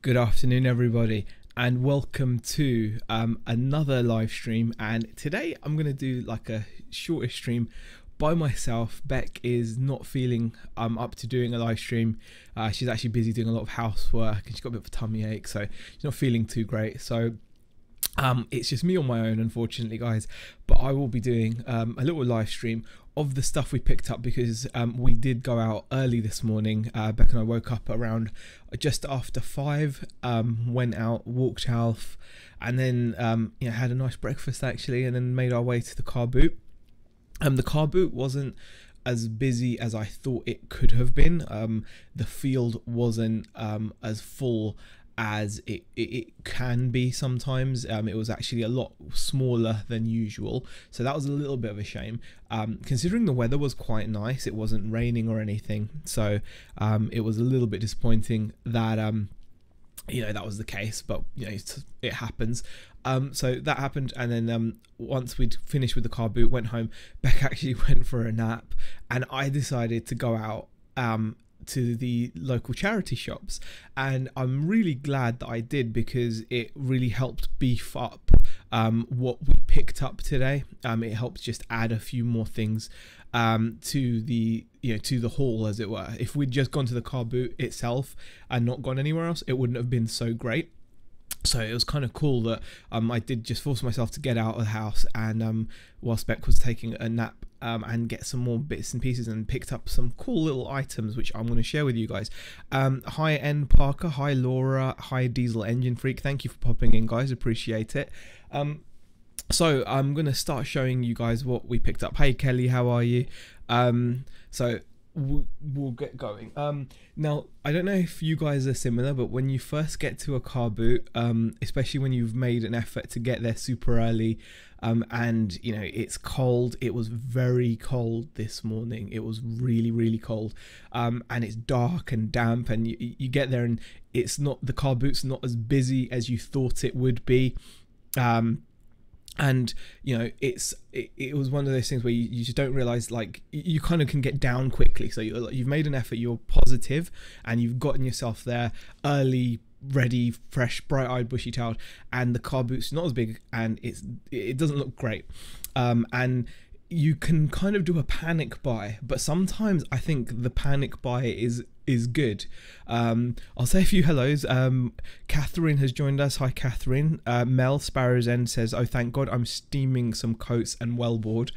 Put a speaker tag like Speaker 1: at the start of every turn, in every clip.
Speaker 1: Good afternoon, everybody, and welcome to another live stream. And today I'm going to do like a shorter stream by myself. Beck is not feeling up to doing a live stream. She's actually busy doing a lot of housework and she's got a bit of a tummy ache, so she's not feeling too great. So it's just me on my own, unfortunately, guys, but I will be doing a little live stream of the stuff we picked up because we did go out early this morning. Beck and I woke up around just after 5, went out, walked out, and then had a nice breakfast actually, and then made our way to the car boot. The car boot wasn't as busy as I thought it could have been. The field wasn't as full as it can be sometimes. It was actually a lot smaller than usual, so that was a little bit of a shame, considering the weather was quite nice. It wasn't raining or anything, so it was a little bit disappointing that that was the case, but it happens. So that happened, and then once we'd finished with the car boot, went home. Beck actually went for a nap, and I decided to go out to the local charity shops, and I'm really glad that I did because it really helped beef up what we picked up today. It helped just add a few more things to the to the haul, as it were. If we'd just gone to the car boot itself and not gone anywhere else, it wouldn't have been so great. So it was kind of cool that I did just force myself to get out of the house, and whilst Beck was taking a nap, and get some more bits and pieces, and picked up some cool little items which I'm going to share with you guys. Hi N Parker, hi Laura, hi Diesel Engine Freak, thank you for popping in, guys, appreciate it. So I'm going to start showing you guys what we picked up. Hey Kelly, how are you? So we'll get going. Now I don't know if you guys are similar, but when you first get to a car boot, especially when you've made an effort to get there super early, and it's cold. It was very cold this morning. It was really cold, and it's dark and damp, and you get there and the car boot's not as busy as you thought it would be. And it was one of those things where you just don't realize, like, you kind of can get down quickly. So you've made an effort, you're positive, and you've gotten yourself there early, ready, fresh, bright-eyed, bushy-tailed, and the car boot's not as big, and it doesn't look great, and you can kind of do a panic buy, but sometimes I think the panic buy is good. I'll say a few hellos. Catherine has joined us. Hi Catherine. Mel Sparrow's End says, oh thank God I'm steaming some coats and well bored.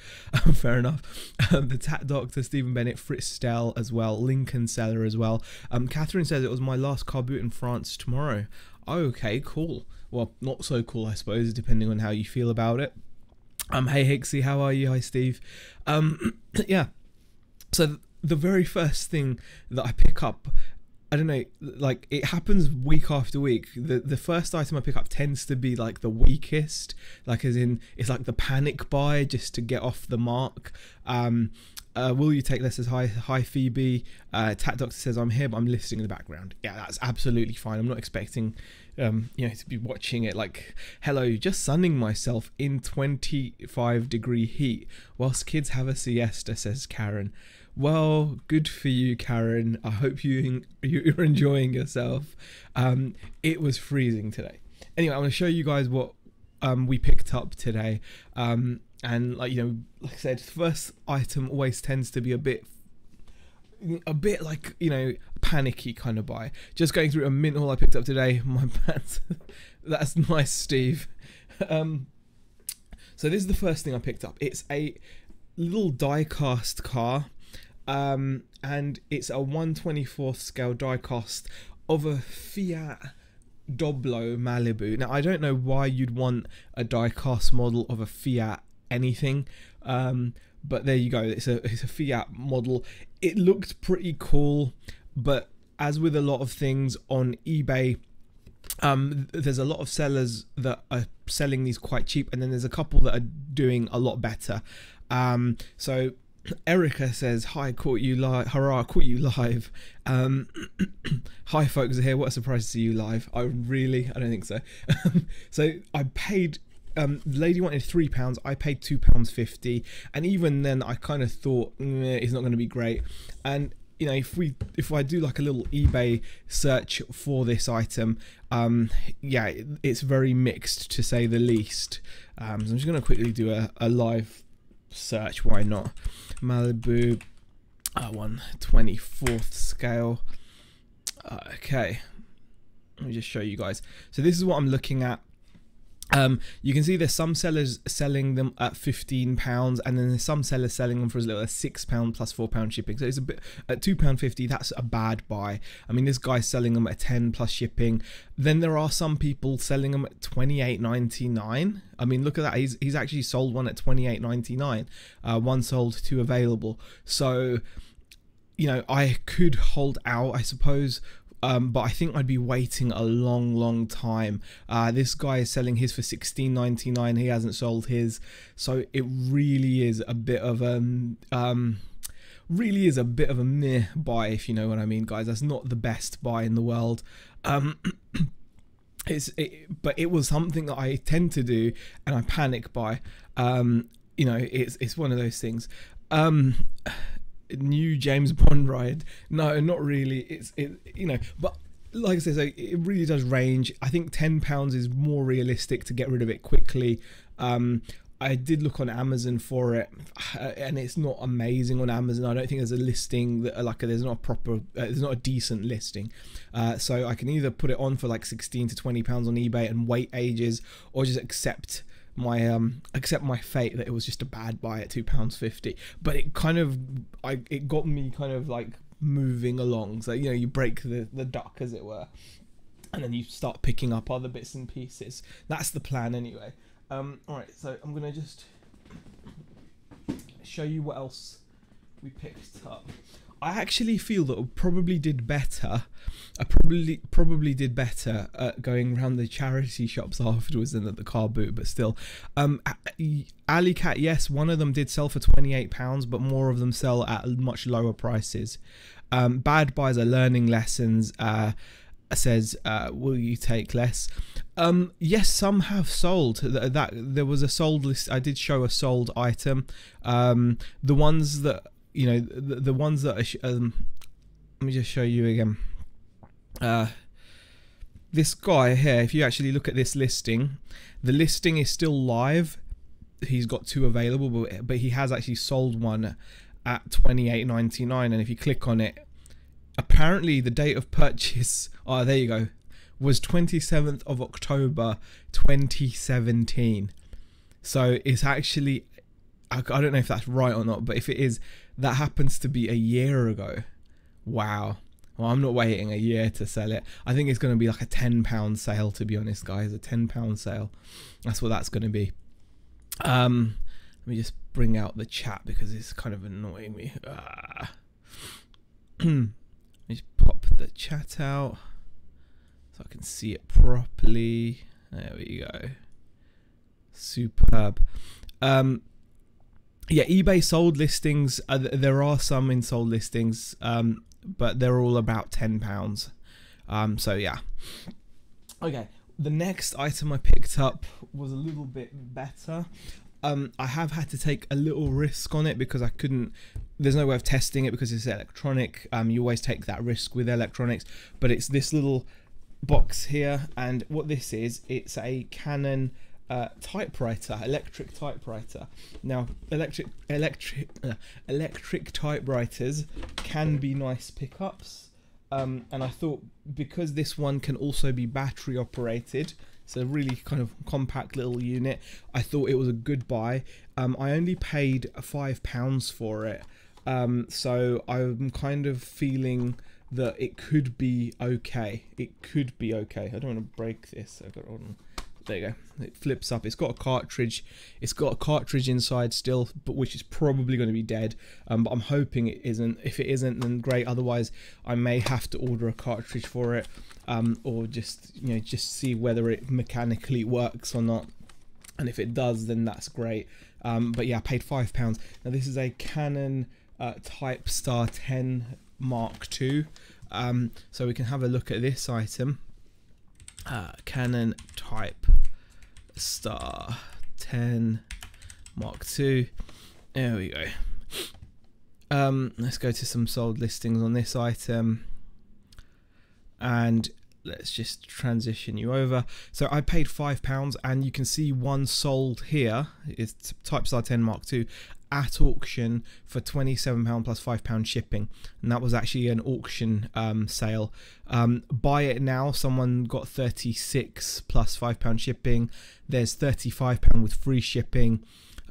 Speaker 1: Fair enough. The Tat Doctor, Stephen Bennett, Fritz Stell as well, Lincoln Seller as well. Catherine says it was my last car boot in France tomorrow. Oh, okay, cool. Well, not so cool I suppose, depending on how you feel about it. Hey Hixie, how are you? Hi Steve. Yeah, so the very first thing that I pick up, I don't know, like, it happens week after week. The first item I pick up tends to be like the weakest, like as in it's like the panic buy just to get off the mark. Will you take this as hi Phoebe? Tat Doctor says I'm here but I'm listening in the background. Yeah, that's absolutely fine. I'm not expecting to be watching it. Like, hello, just sunning myself in 25-degree heat whilst kids have a siesta, says Karen. Well, good for you, Karen. I hope you're enjoying yourself. It was freezing today. Anyway, I'm going to show you guys what we picked up today. And like I said, the first item always tends to be a bit like panicky kind of buy. Just going through a mint haul I picked up today. My pants. That's nice, Steve. So this is the first thing I picked up. It's a little die-cast car, and it's a 1/24 scale die-cast of a Fiat Doblo Malibu. Now I don't know why you'd want a die-cast model of a Fiat anything, but there you go. It's a Fiat model. It looked pretty cool, but as with a lot of things on eBay, there's a lot of sellers that are selling these quite cheap, and then there's a couple that are doing a lot better. So Erica says, hi, caught you live. Hurrah, caught you live. Hi folks, here. What a surprise to see you live. I don't think so. So I paid, the lady wanted £3, I paid £2.50, and even then I kind of thought it's not going to be great. And you know, if I do like a little eBay search for this item, yeah, it's very mixed to say the least. So I'm just going to quickly do a live search. Why not? Malibu 1/24th scale. Okay, let me just show you guys. So this is what I'm looking at. You can see there's some sellers selling them at £15, and then there's some sellers selling them for as little as £6 plus £4 shipping. So it's a bit at £2.50. That's a bad buy. I mean, this guy's selling them at 10 plus shipping. Then there are some people selling them at £28.99. I mean, look at that. He's actually sold one at £28.99. One sold, two available. So, you know, I could hold out, I suppose. But I think I'd be waiting a long time. This guy is selling his for $16.99. He hasn't sold his, so it really is a bit of a meh buy, if you know what I mean, guys. That's not the best buy in the world. But it was something that I tend to do, and I panic buy. You know, it's one of those things. New James Bond ride? No, not really. You know, but like I said, so it really does range. I think £10 is more realistic to get rid of it quickly. I did look on Amazon for it, and it's not amazing on Amazon. I don't think there's a listing that there's not a decent listing. So I can either put it on for like £16 to £20 on eBay and wait ages, or just accept my fate that it was just a bad buy at £2.50. But it kind of it got me kind of like moving along. So, you know, you break the duck, as it were, and then you start picking up other bits and pieces. That's the plan anyway. All right, so I'm gonna just show you what else we picked up. I actually feel that I probably did better. I probably did better at going around the charity shops afterwards than at the car boot, but still. Alley Cat, yes, one of them did sell for £28, but more of them sell at much lower prices. Bad Buys are learning lessons. Says, will you take less? Yes, some have sold. That there was a sold list. I did show a sold item. The ones that, you know, the ones that are, let me just show you again. This guy here, if you actually look at this listing, the listing is still live. He's got two available, but he has actually sold one at £28.99. And if you click on it, apparently the date of purchase, oh, there you go, was 27th of October 2017. So it's actually, I don't know if that's right or not, but if it is, that happens to be a year ago. Wow. Well, I'm not waiting a year to sell it. I think it's going to be like a £10 sale, to be honest, guys. A £10 sale. That's what that's going to be. Let me just bring out the chat because it's kind of annoying me. Let me just pop the chat out so I can see it properly. There we go. Superb. Yeah, eBay sold listings. There are some in sold listings, but they're all about £10. So yeah. Okay, the next item I picked up was a little bit better. I have had to take a little risk on it because I couldn't. There's no way of testing it because it's electronic. You always take that risk with electronics, but it's this little box here, and what this is, it's a Canon typewriter, electric typewriter. Now, electric typewriters can be nice pickups, and I thought because this one can also be battery operated, it's a really kind of compact little unit, I thought it was a good buy. I only paid £5 for it, so I'm kind of feeling that it could be okay. It could be okay. I don't want to break this. I've got it on. There you go. It flips up. It's got a cartridge. It's got a cartridge inside still, but which is probably going to be dead. But I'm hoping it isn't. If it isn't, then great. Otherwise, I may have to order a cartridge for it, or just just see whether it mechanically works or not. And if it does, then that's great. But yeah, I paid £5. Now this is a Canon Type Star 10 Mark II. So we can have a look at this item. Canon Type Star 10 Mark II. There we go. Let's go to some sold listings on this item, and let's just transition you over. So I paid £5, and you can see one sold here. It's Type Star 10 Mark II at auction for £27 plus £5 shipping, and that was actually an auction sale. Buy it now, someone got 36 plus £5 shipping. There's £35 with free shipping.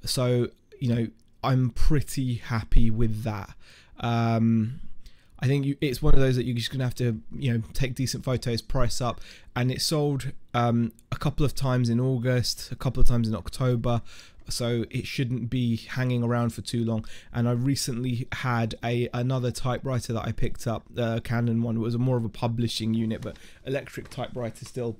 Speaker 1: So you know, I'm pretty happy with that. I think it's one of those that you're just gonna have to, you know, take decent photos, price up, and it sold a couple of times in August, a couple of times in October, so it shouldn't be hanging around for too long. And I recently had another typewriter that I picked up, the Canon one. It was more of a publishing unit, but electric typewriter still,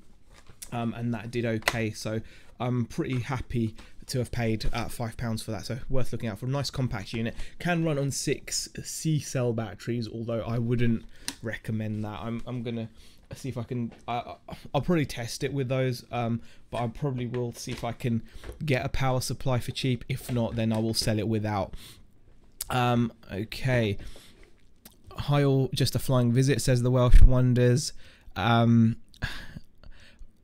Speaker 1: and that did okay. So I'm pretty happy to have paid £5 for that, so worth looking out for. A nice compact unit, can run on 6 C-cell batteries, although I wouldn't recommend that. I'm gonna see if I can, I'll probably test it with those, but I probably will see if I can get a power supply for cheap. If not, then I will sell it without. Okay, hi all, just a flying visit, says the Welsh Wonders.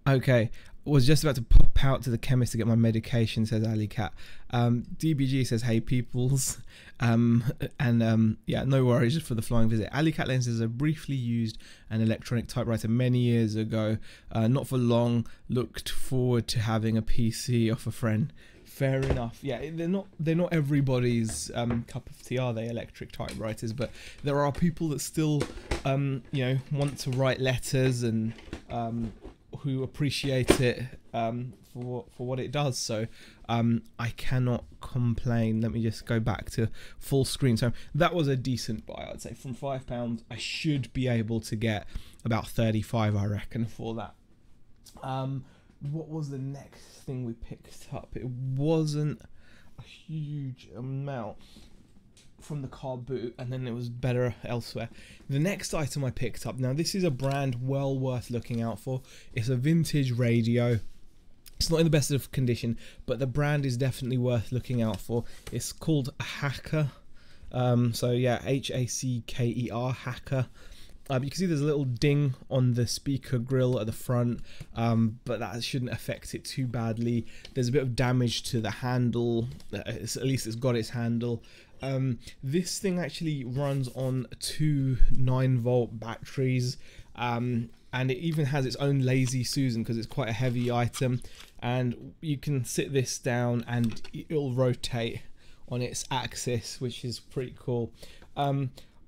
Speaker 1: Okay, was just about to pop out to the chemist to get my medication, says Ali Cat. DBG says, hey peoples. Yeah, no worries for the flying visit. Ali Cat Lens says, I briefly used an electronic typewriter many years ago, not for long, looked forward to having a PC off a friend. Fair enough. Yeah, they're not everybody's cup of tea, are they, electric typewriters? But there are people that still you know, want to write letters, and who appreciate it for what it does. So I cannot complain. Let me just go back to full screen. So that was a decent buy, I'd say. From £5, I should be able to get about 35, I reckon, for that. What was the next thing we picked up? It wasn't a huge amount from the car boot, and then it was better elsewhere. The next item I picked up, now this is a brand well worth looking out for. It's a vintage radio. It's not in the best of condition, but the brand is definitely worth looking out for. It's called Hacker. So yeah, H-A-C-K-E-R, Hacker. You can see there's a little ding on the speaker grill at the front, but that shouldn't affect it too badly. There's a bit of damage to the handle, at least it's got its handle. This thing actually runs on 2 9-volt batteries, and it even has its own lazy Susan because it's quite a heavy item, and you can sit this down and it'll rotate on its axis, which is pretty cool.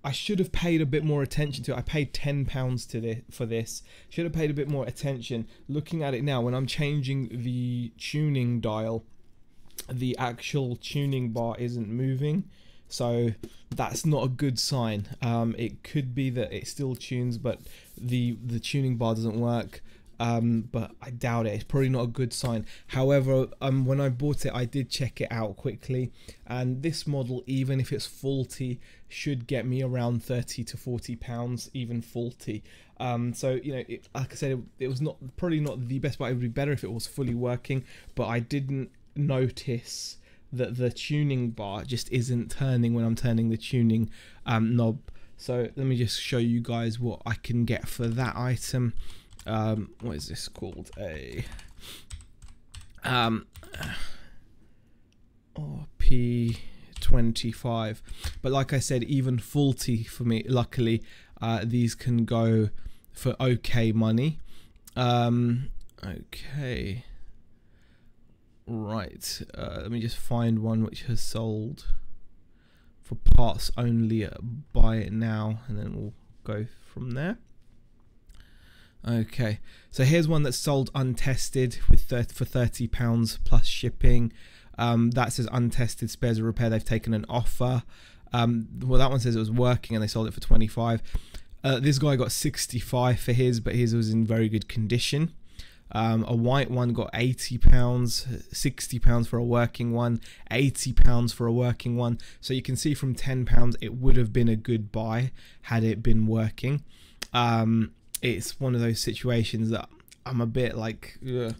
Speaker 1: I should have paid a bit more attention to it. I paid £10 for this. Should have paid a bit more attention. Looking at it now, when I'm changing the tuning dial, the actual tuning bar isn't moving. So that's not a good sign. It could be that it still tunes, but the tuning bar doesn't work. But I doubt it. It's probably not a good sign. However, when I bought it, I did check it out quickly, and this model, even if it's faulty, should get me around £30 to £40, even faulty. So you know, like I said, it was probably not the best, but it would be better if it was fully working. But I didn't notice that the tuning bar just isn't turning when I'm turning the tuning knob. So let me just show you guys what I can get for that item. What is this called? A P25. But like I said, even faulty for me, luckily these can go for okay money. Okay, right, let me just find one which has sold for parts only. Buy it now, and then we'll go from there. Okay, so here's one that's sold untested with for £30 plus shipping. That says untested, spares or repair. They've taken an offer. Well, that one says it was working and they sold it for 25. This guy got 65 for his, but his was in very good condition. A white one got £80, £60 for a working one, £80 for a working one. So you can see from £10 it would have been a good buy had it been working. It's one of those situations that I'm a bit like, ugh.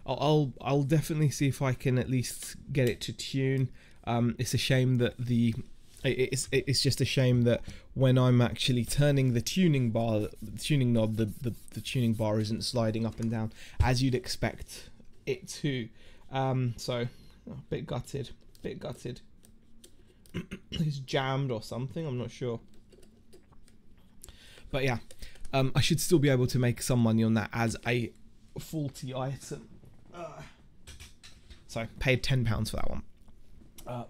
Speaker 1: I'll definitely see if I can at least get it to tune. It's a shame that the it's just a shame that when I'm actually turning the tuning bar, the tuning knob, the tuning bar isn't sliding up and down as you'd expect it to. So a bit gutted. It's jammed or something, I'm not sure. But yeah, I should still be able to make some money on that as a faulty item. So paid £10 for that one.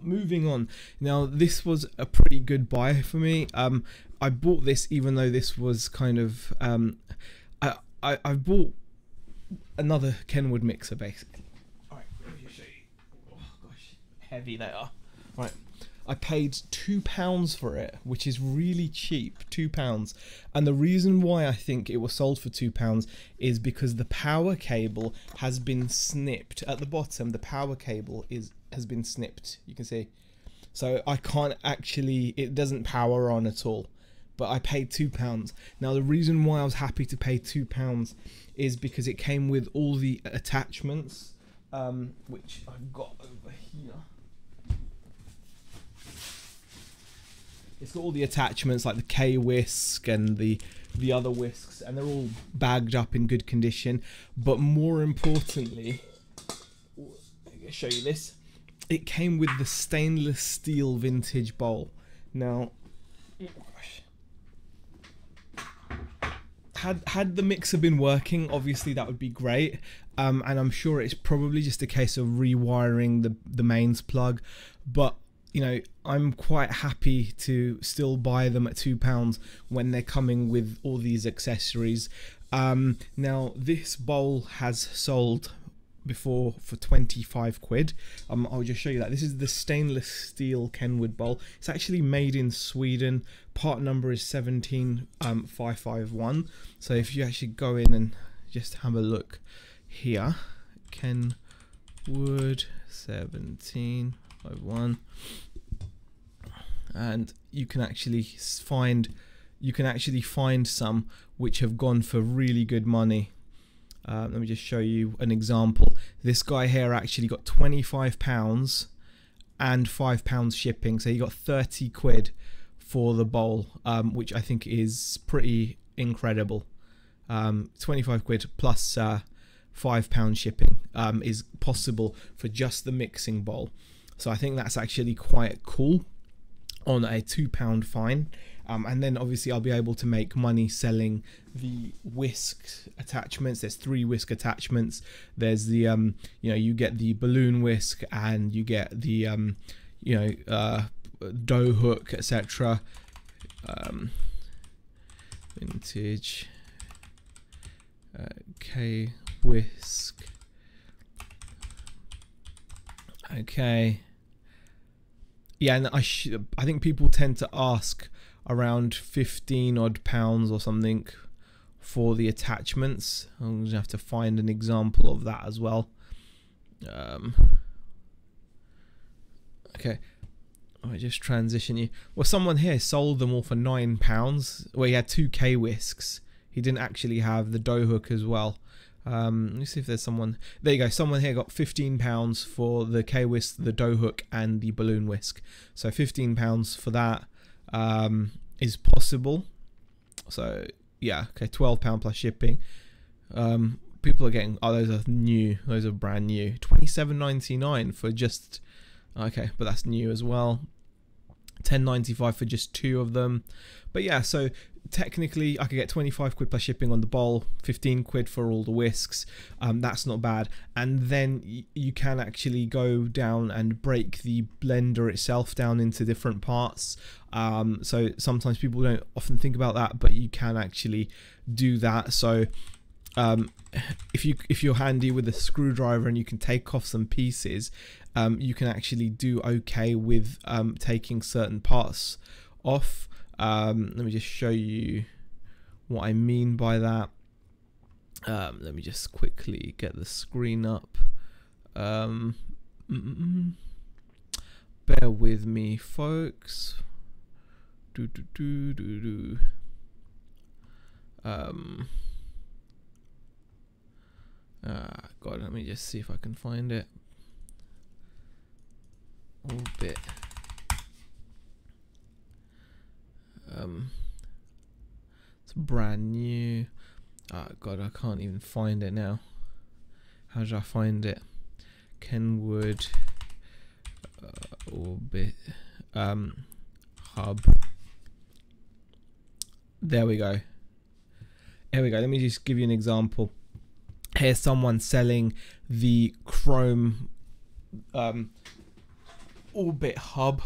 Speaker 1: Moving on. Now this was a pretty good buy for me. I bought this even though this was kind of I bought another Kenwood mixer basically. Alright, let me just show you. Oh gosh, heavy they are. Right, I paid £2 for it, which is really cheap, £2. And the reason why I think it was sold for £2 is because the power cable has been snipped at the bottom. The power cable has been snipped, you can see. So I can't actually, it doesn't power on at all. But I paid £2. Now the reason why I was happy to pay £2 is because it came with all the attachments, which I've got over here. It's got all the attachments like the K-whisk and the other whisks, and they're all bagged up in good condition. But more importantly, I'm going to show you this. It came with the stainless steel vintage bowl. Now, had the mixer been working, obviously that would be great. And I'm sure it's probably just a case of rewiring the mains plug. But you know, I'm quite happy to still buy them at £2 when they're coming with all these accessories. Now this bowl has sold before for 25 quid. I'll just show you that. This is the stainless steel Kenwood bowl. It's actually made in Sweden. Part number is 17551. So if you actually go in and just have a look here, Kenwood 1751, and you can actually find some which have gone for really good money. Let me just show you an example. This guy here actually got £25 and £5 shipping, so he got 30 quid for the bowl, which I think is pretty incredible. 25 quid plus £5 shipping is possible for just the mixing bowl. So I think that's actually quite cool on a £2 fine. And then obviously I'll be able to make money selling the whisk attachments. There's 3 whisk attachments. There's the you know, you get the balloon whisk and you get the you know, dough hook, etc. Vintage K whisk. Okay. Yeah, and I think people tend to ask around £15 odd or something for the attachments. I'm gonna have to find an example of that as well. Okay, I just transition you. Well, someone here sold them all for £9. Well, he had 2 K whisks. He didn't actually have the dough hook as well. Let me see if there's someone. There you go. Someone here got £15 for the K whisk, the dough hook, and the balloon whisk. So £15 for that is possible. So yeah, okay, £12 plus shipping. People are getting, oh, those are new. Those are brand new. £27.99 for just, okay, but that's new as well. £10.95 for just 2 of them. But yeah, so technically I could get 25 quid plus shipping on the bowl, 15 quid for all the whisks. That's not bad. And then you can actually go down and break the blender itself down into different parts. So sometimes people don't often think about that, but you can actually do that. So if you're handy with a screwdriver and you can take off some pieces, you can actually do okay with taking certain parts off. Let me just show you what I mean by that. Let me just quickly get the screen up. Bear with me, folks. God, let me just see if I can find it. Orbit. brand new. Oh god, I can't even find it now. How did I find it? Kenwood Orbit Hub. There we go. Here we go. Let me just give you an example. Here's someone selling the Chrome Orbit Hub,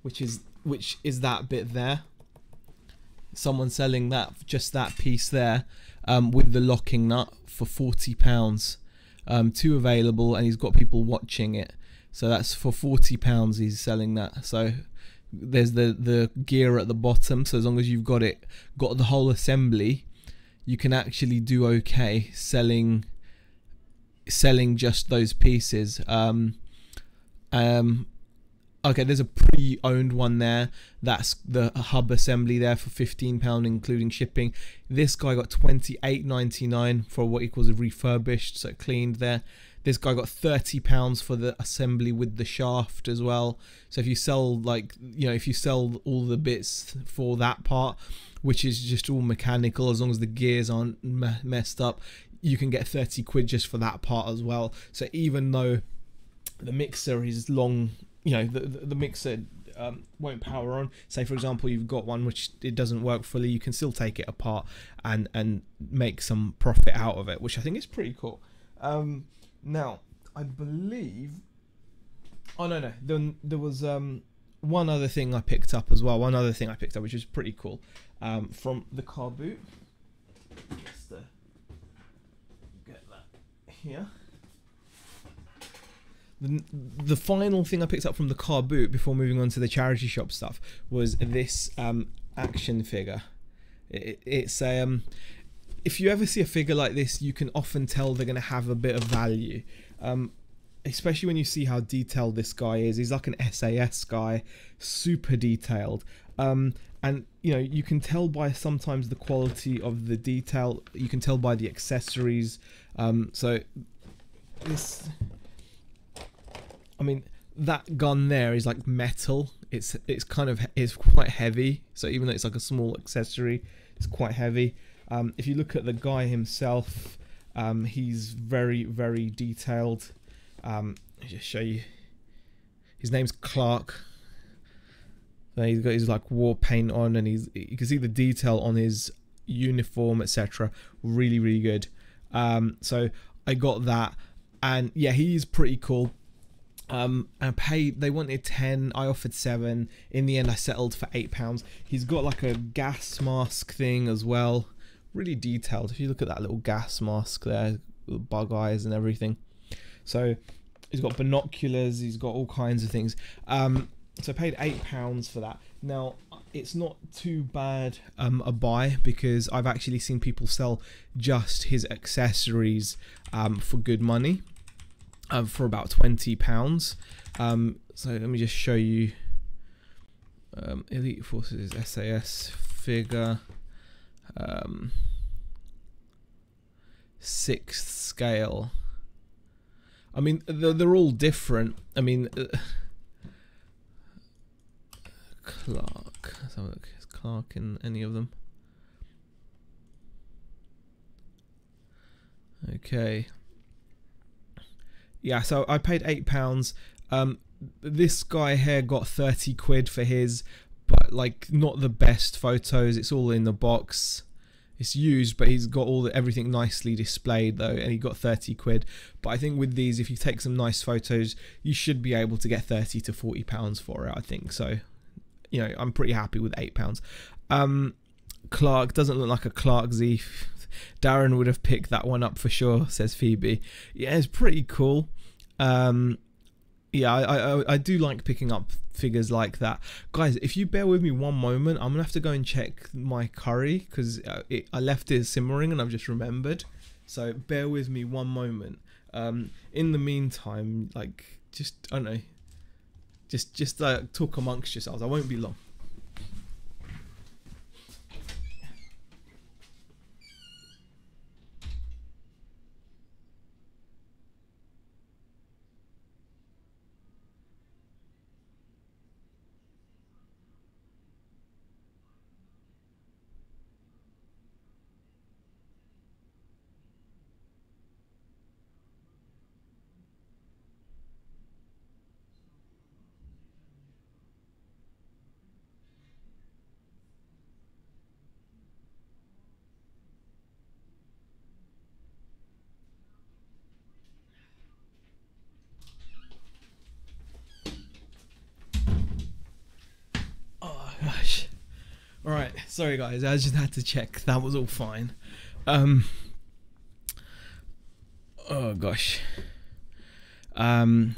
Speaker 1: which is that bit there. Someone selling that, just that piece there, with the locking nut for £40. Two available, and he's got people watching it. So that's for £40 he's selling that. So there's the gear at the bottom. So as long as you've got the whole assembly, you can actually do okay selling just those pieces. Okay, there's a pre-owned one there. That's the hub assembly there for £15, including shipping. This guy got £28.99 for what he calls a refurbished, so cleaned there. This guy got £30 for the assembly with the shaft as well. So if you sell, like, you know, if you sell all the bits for that part, which is just all mechanical, as long as the gears aren't messed up, you can get 30 quid just for that part as well. So even though the mixer is long, you know, the mixer won't power on. Say for example you've got one which it doesn't work fully, you can still take it apart and make some profit out of it, which I think is pretty cool. Now I believe, oh no, there was one other thing I picked up as well. One other thing I picked up which is pretty cool, from the car boot. Just get that here. The final thing I picked up from the car boot before moving on to the charity shop stuff was this action figure. It's if you ever see a figure like this, you can often tell they're going to have a bit of value, especially when you see how detailed this guy is. He's like an SAS guy, super detailed, and you know, you can tell by sometimes the quality of the detail. You can tell by the accessories. So this, I mean, that gun there is like metal. It's quite heavy. So even though it's like a small accessory, it's quite heavy. If you look at the guy himself, he's very, very detailed. I'll just show you. His name's Clark. So he's got his like war paint on, and you can see the detail on his uniform, etc. Really, really good. So I got that, and yeah, he's pretty cool. I paid, they wanted 10, I offered 7. In the end I settled for £8. He's got like a gas mask thing as well, really detailed. If you look at that little gas mask there, bug eyes and everything. So he's got binoculars, he's got all kinds of things. So I paid £8 for that. Now it's not too bad a buy, because I've actually seen people sell just his accessories for good money. For about £20. So let me just show you. Elite Forces SAS figure, 6th scale. I mean, they're all different. I mean, Clark. Let's have a look. Is Clark in any of them? Okay. Yeah, so I paid £8. This guy here got 30 quid for his, but like not the best photos. It's all in the box. It's used, but he's got everything nicely displayed though, and he got 30 quid. But I think with these, if you take some nice photos, you should be able to get 30 to 40 pounds for it, I think. So, you know, I'm pretty happy with £8. Clark doesn't look like a Clark Z. Darren would have picked that one up for sure, says Phoebe. Yeah, it's pretty cool. Yeah, I do like picking up figures like that. Guys, if you bear with me one moment, I'm gonna have to go and check my curry, because I left it simmering and I've just remembered. So bear with me one moment. In the meantime, like, just, I don't know, just talk amongst yourselves. I won't be long. Sorry guys, I just had to check that was all fine. Oh gosh. I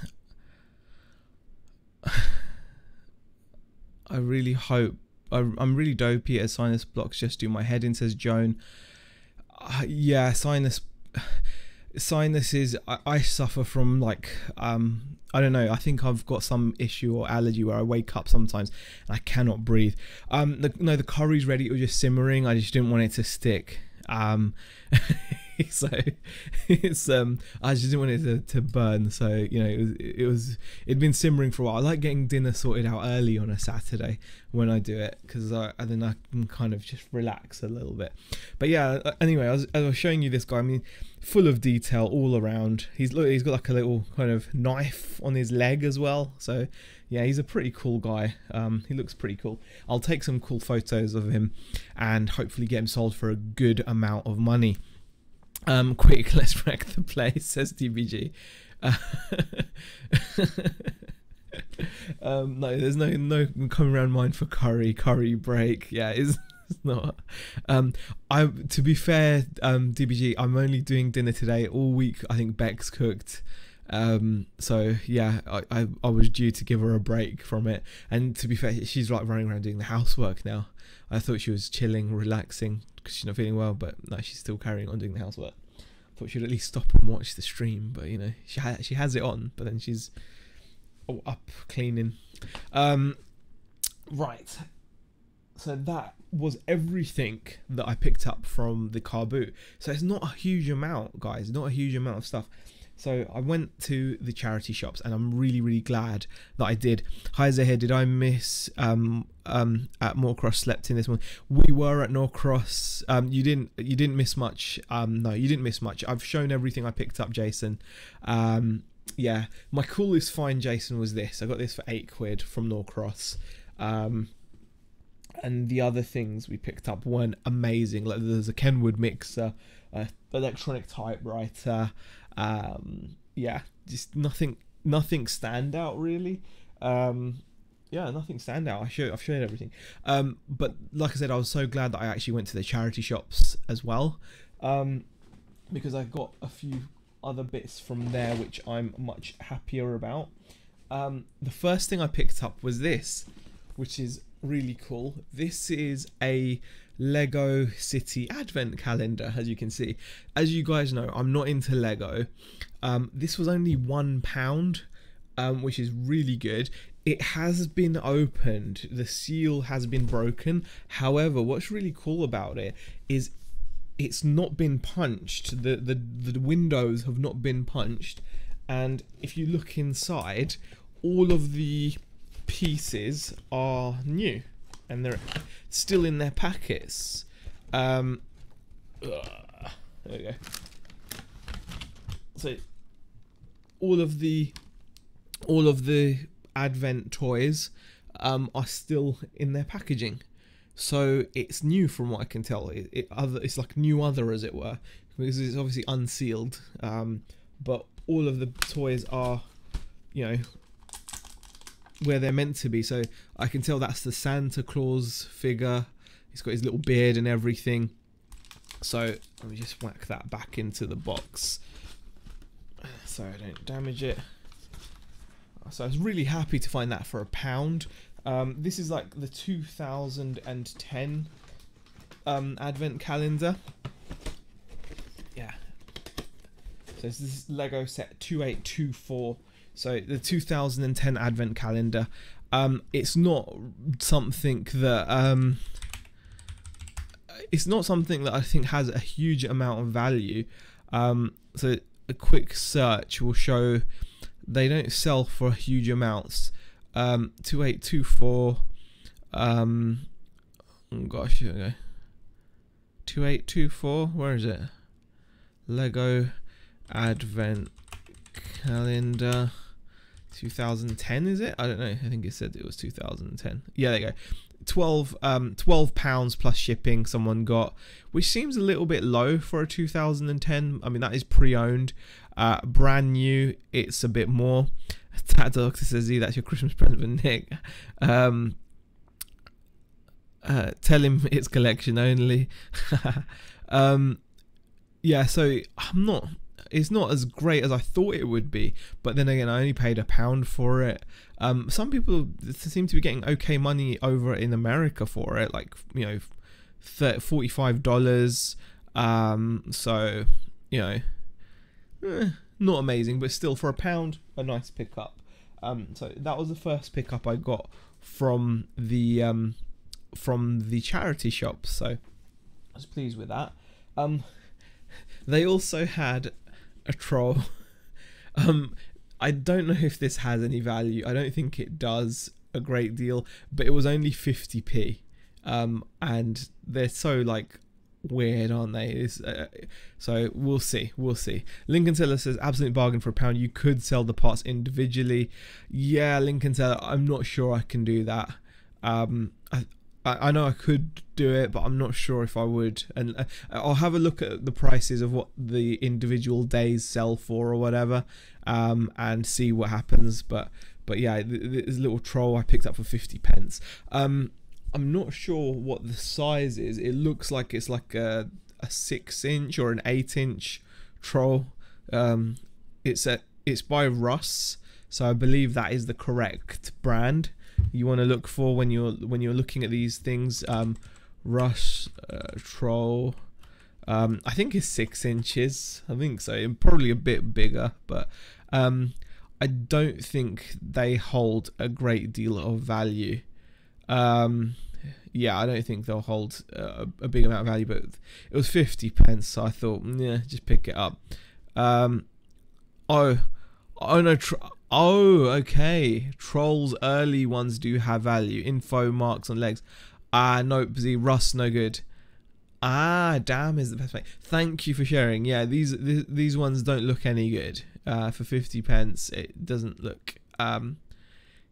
Speaker 1: really hope I'm really dopey at sinus blocks. Just do my head in, says Joan. Yeah, sinuses. I suffer from like I don't know. I think I've got some issue or allergy where I wake up sometimes and I cannot breathe. The curry's ready. It was just simmering. I just didn't want it to stick. So it's I just didn't want it to burn. So you know, it'd been simmering for a while. I like getting dinner sorted out early on a Saturday when I do it, because then I can kind of just relax a little bit. But yeah, anyway, I was showing you this guy. I mean, full of detail all around. He's got like a little kind of knife on his leg as well. So yeah, he's a pretty cool guy. He looks pretty cool. I'll take some cool photos of him and hopefully get him sold for a good amount of money. Quick, let's wreck the place, says DBG. No, there's no coming around mine for curry break. Yeah, it's not. To be fair, DBG, I'm only doing dinner today. All week I think Beck's cooked. So yeah, I was due to give her a break from it, and to be fair, she's like running around doing the housework now. I thought she was chilling, relaxing because she's not feeling well, but no, she's still carrying on doing the housework. Thought she'd at least stop and watch the stream, but you know, she has it on, but then she's up cleaning. Right, so that was everything that I picked up from the car boot. So it's not a huge amount, guys, not a huge amount of stuff. So I went to the charity shops, and I'm really glad that I did. Hi Zahir, did I miss at Moorcross? Slept in this one. We were at Norcross. You didn't miss much. No, you didn't miss much. I've shown everything I picked up, Jason. Yeah, my coolest find, Jason, was this. I got this for £8 from Norcross. And the other things we picked up weren't amazing. Like there's a Kenwood mixer, electronic typewriter. Yeah, just nothing standout really. Yeah, nothing standout. I've shown everything. But like I said, I was so glad that I actually went to the charity shops as well, because I got a few other bits from there which I'm much happier about. The first thing I picked up was this, which is really cool. This is a Lego City advent calendar. As you can see, as you guys know, I'm not into Lego. This was only £1, which is really good. It has been opened, the seal has been broken. However, what's really cool about it is it's not been punched. The windows have not been punched, and if you look inside, all of the pieces are new and they're still in their packets. There we go. So all of the advent toys are still in their packaging, so it's new from what I can tell. It's like new other, as it were, because it's obviously unsealed, but all of the toys are, you know, where they're meant to be. So I can tell that's the Santa Claus figure. He's got his little beard and everything. So let me just whack that back into the box so I don't damage it. So I was really happy to find that for £1. This is like the 2010 advent calendar. Yeah. So this is Lego set 2824. So the 2010 advent calendar. It's not something that I think has a huge amount of value. So a quick search will show they don't sell for huge amounts. 2824. Oh gosh, here we go. 2824. Where is it? Lego Advent Calendar 2010, is it? I don't know. I think it said it was 2010. Yeah, there you go. £12 plus shipping someone got, which seems a little bit low for a 2010. I mean, that is pre-owned. Brand new, it's a bit more. That Doctor says, that's your Christmas present for Nick. Tell him it's collection only. Yeah, so it's not as great as I thought it would be, but then again, I only paid £1 for it. Some people seem to be getting okay money over in America for it, like, you know, $45. So, you know, not amazing, but still for £1, a nice pickup. So that was the first pickup I got from the charity shop, so I was pleased with that. They also had a troll. I don't know if this has any value. I don't think it does a great deal, but it was only 50p, and they're so like weird, aren't they? So we'll see. Lincoln Seller says absolute bargain for £1. You could sell the parts individually. Yeah, Lincoln Seller, I'm not sure I can do that. I know I could do it, but I'm not sure if I would. And I'll have a look at the prices of what the individual days sell for or whatever, and see what happens. But yeah, this little troll I picked up for 50p. I'm not sure what the size is. It looks like it's like a 6-inch or an 8-inch troll. It's by Russ, so I believe that is the correct brand you want to look for when you're looking at these things. Russ troll, I think it's 6 inches. I think so, probably a bit bigger, but I don't think they hold a great deal of value. Yeah, I don't think they'll hold a big amount of value, but it was 50p, so I thought, yeah, just pick it up. Oh no, okay. Trolls early ones do have value. Info marks on legs. Nope, Russ, no good. Damn is the best way. Thank you for sharing. Yeah, these ones don't look any good. For 50p, it doesn't look.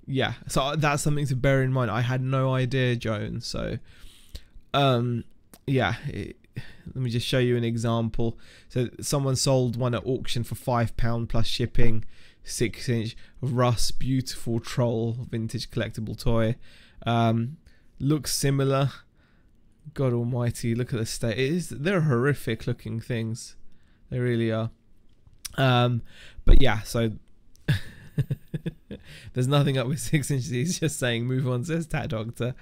Speaker 1: Yeah, so that's something to bear in mind. I had no idea, Joan. So, yeah. Let me just show you an example. So someone sold one at auction for £5 plus shipping. 6-inch Russ, beautiful troll, vintage collectible toy. Looks similar. God almighty, look at the state. They're horrific looking things. They really are. But yeah, so there's nothing up with 6 inches. He's just saying move on, says Tat Doctor.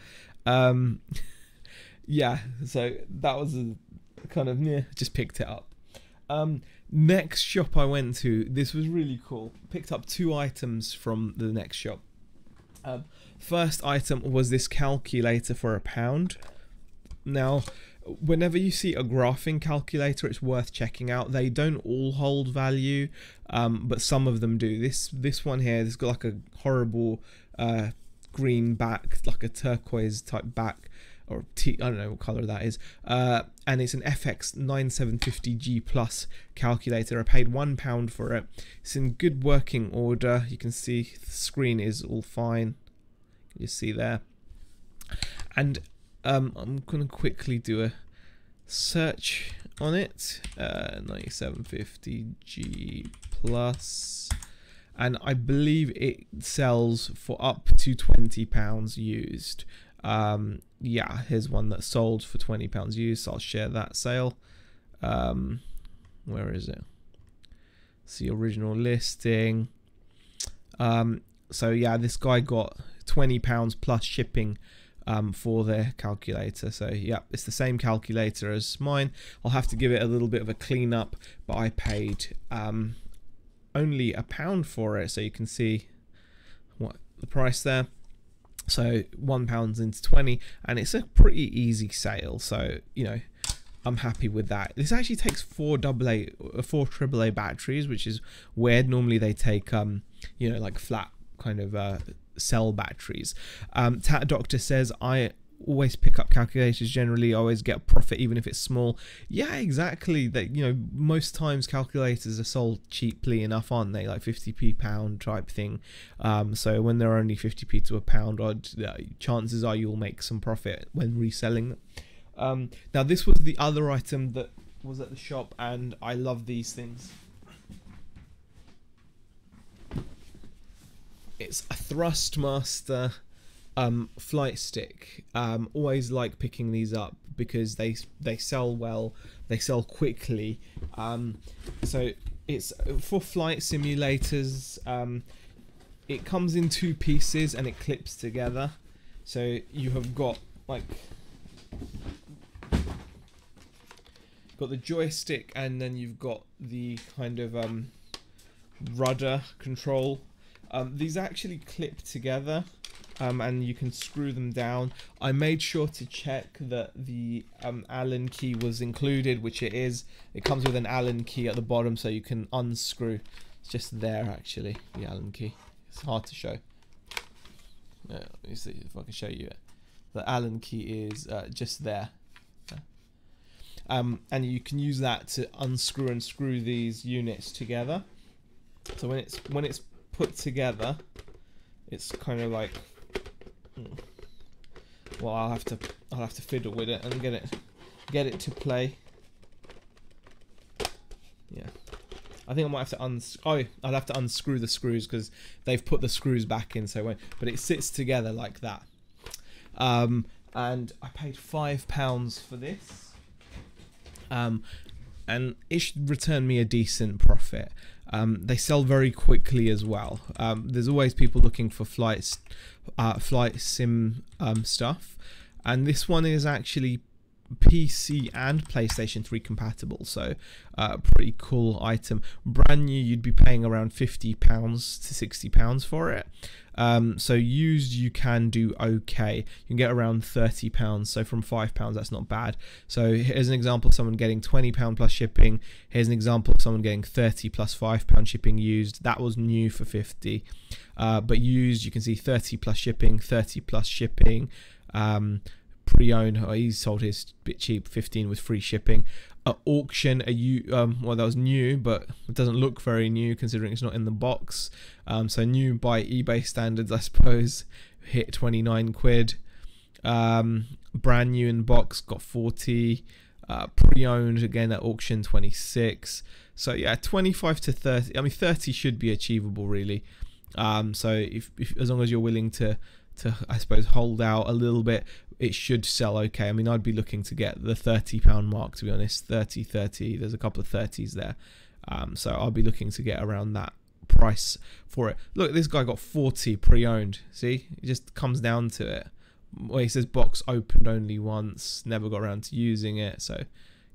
Speaker 1: Yeah, so that was a kind of, yeah, just picked it up. Next shop I went to, this was really cool. Picked up 2 items from the next shop. First item was this calculator for £1. Now, whenever you see a graphing calculator, it's worth checking out. They don't all hold value, but some of them do. This one here, it's got like a horrible green back, like a turquoise type back, or I don't know what color that is, and it's an FX 9750G Plus calculator. I paid £1 for it. It's in good working order. You can see the screen is all fine. You see there, and I'm gonna quickly do a search on it. 9750G Plus, and I believe it sells for up to £20 used. Yeah, here's one that sold for £20 used, so I'll share that sale. Where is it? See original listing. So yeah, this guy got £20 plus shipping for their calculator. So yeah, it's the same calculator as mine. I'll have to give it a little bit of a clean up, but I paid only £1 for it, so you can see what the price there. So £1 into 20, and it's a pretty easy sale, so you know, I'm happy with that. This actually takes 4 AAA batteries, which is weird. Normally they take you know, like flat kind of cell batteries. Tat Doctor says, I always pick up calculators. Generally I always get a profit even if it's small. Yeah, exactly. That, you know, most times calculators are sold cheaply enough, aren't they, like 50p pound type thing. So when they're only 50p to £1, chances are you'll make some profit when reselling them. Now this was the other item that was at the shop, and I love these things. It's a Thrustmaster flight stick. Always like picking these up because they sell well, they sell quickly. So it's for flight simulators. It comes in 2 pieces and it clips together. So you have got like the joystick, and then you've got the kind of rudder control. These actually clip together, and you can screw them down. I made sure to check that the Allen key was included, which it is. It comes with an Allen key at the bottom, so you can unscrew. It's just there actually, the Allen key. It's hard to show. Let me see if I can show you it. The Allen key is just there. And you can use that to unscrew and screw these units together. So when it's put together, it's kind of like, well, I'll have to fiddle with it and get it to play. Yeah, I think I might have to I'll have to unscrew the screws because they've put the screws back in, so but it sits together like that. And I paid £5 for this. And it should return me a decent profit. They sell very quickly as well. There's always people looking for flight sim stuff, and this one is actually PC and PlayStation 3 compatible, so pretty cool item. Brand new, you'd be paying around £50 to £60 for it. So used, you can do okay. You can get around £30, so from £5 that's not bad. So here's an example of someone getting £20 plus shipping. Here's an example of someone getting 30 plus £5 shipping used. That was new for 50, but used, you can see 30 plus shipping, 30 plus shipping. Pre-owned, he sold his bit cheap, 15 with free shipping. At auction, well, that was new, but it doesn't look very new considering it's not in the box. So new by eBay standards, I suppose, hit 29 quid. Brand new in box, got 40. Pre-owned again at auction, 26. So yeah, 25 to 30. I mean, 30 should be achievable really. So if as long as you're willing to I suppose hold out a little bit, it should sell okay. I mean, I'd be looking to get the £30 mark, to be honest. 30, there's a couple of 30s there. So I'll be looking to get around that price for it. Look, this guy got 40 pre-owned. See, it just comes down to it. Well, he says box opened only once, never got around to using it. So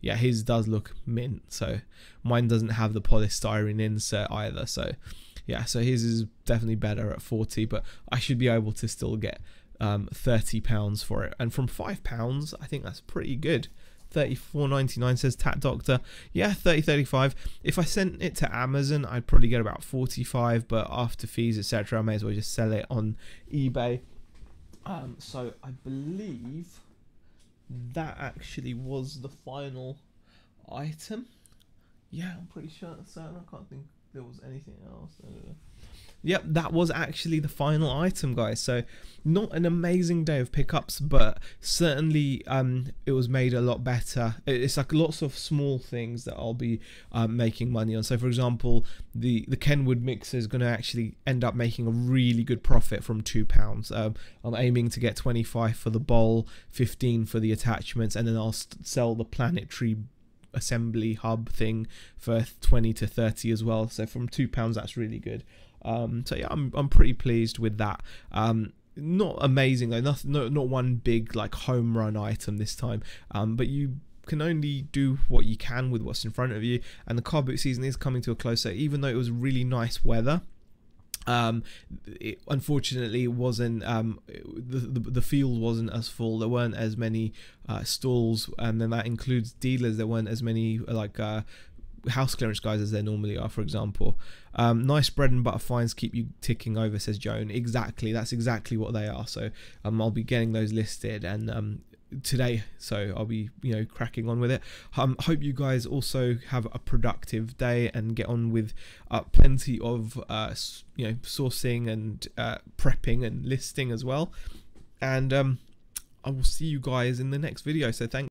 Speaker 1: yeah, his does look mint. So mine doesn't have the polystyrene insert either. So yeah, so his is definitely better at 40, but I should be able to still get £30 for it. And from £5, I think that's pretty good. 34.99 says Tat Doctor. Yeah, 35. If I sent it to Amazon, I'd probably get about 45, but after fees, etc., I may as well just sell it on eBay. So I believe that actually was the final item. Yeah, I'm pretty sure that's certain. I can't think there was anything else. Yep, that was actually the final item, guys. So not an amazing day of pickups, but certainly it was made a lot better. It's like lots of small things that I'll be making money on. So for example, the Kenwood mixer is going to actually end up making a really good profit from £2. I'm aiming to get 25 for the bowl, 15 for the attachments, and then I'll sell the planetary assembly hub thing for 20 to 30 as well. So from £2, that's really good. So yeah, I'm pretty pleased with that. Not amazing though, not one big like home run item this time, but you can only do what you can with what's in front of you, and the car boot season is coming to a close. So even though it was really nice weather, unfortunately it wasn't the field wasn't as full. There weren't as many stalls, and then that includes dealers. There weren't as many like house clearance guys as there normally are, for example. Nice bread and butter finds keep you ticking over, says Joan. Exactly, that's exactly what they are. So I'll be getting those listed and today, so I'll be cracking on with it. Hope you guys also have a productive day and get on with plenty of sourcing and prepping and listing as well, and I will see you guys in the next video. So thanks.